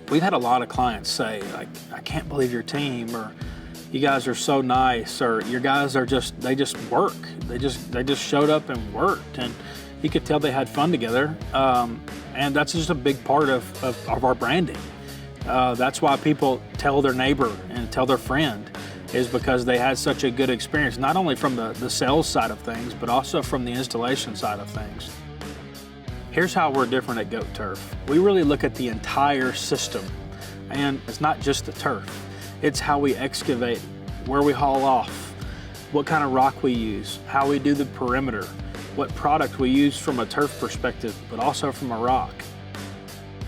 We've had a lot of clients say, like, I can't believe your team, or you guys are so nice, or your guys are they just work. They just showed up and worked, and you could tell they had fun together. And that's just a big part of our branding. That's why people tell their neighbor and tell their friend, is because they had such a good experience, not only from the sales side of things, but also from the installation side of things. Here's how we're different at Goat Turf. We really look at the entire system, and it's not just the turf. It's how we excavate, where we haul off, what kind of rock we use, how we do the perimeter, what product we use from a turf perspective, but also from a rock,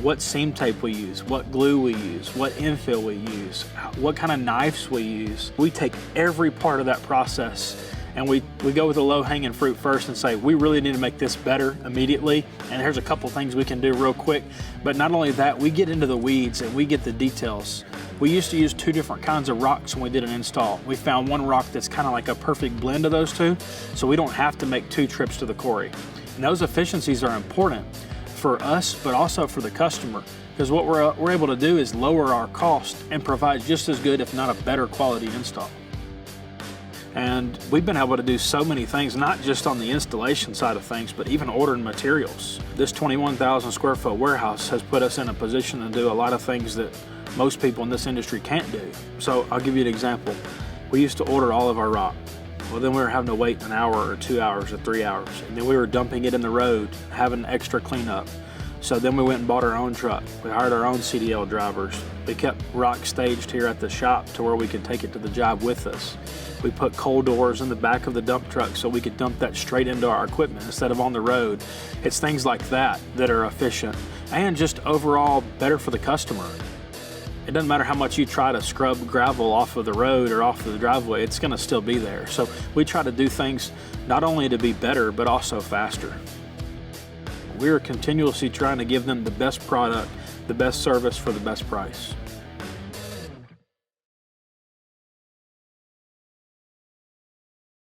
what seam tape we use, what glue we use, what infill we use, what kind of knives we use. We take every part of that process, and we go with the low-hanging fruit first and say, we really need to make this better immediately, and here's a couple things we can do real quick. But not only that, we get into the weeds and we get the details. We used to use 2 different kinds of rocks when we did an install. We found one rock that's kind of like a perfect blend of those 2, so we don't have to make 2 trips to the quarry. And those efficiencies are important for us, but also for the customer, because what we're able to do is lower our cost and provide just as good, if not a better quality install. And we've been able to do so many things, not just on the installation side of things, but even ordering materials. This 21,000 square foot warehouse has put us in a position to do a lot of things that most people in this industry can't do. So I'll give you an example. We used to order all of our rock. Well, then we were having to wait an hour or 2 hours or 3 hours. And then we were dumping it in the road, having extra cleanup. So then we went and bought our own truck. We hired our own CDL drivers. We kept rock staged here at the shop to where we could take it to the job with us. We put cold doors in the back of the dump truck so we could dump that straight into our equipment instead of on the road. It's things like that that are efficient and just overall better for the customer. It doesn't matter how much you try to scrub gravel off of the road or off of the driveway, it's gonna still be there. So we try to do things not only to be better, but also faster. We're continuously trying to give them the best product, the best service for the best price.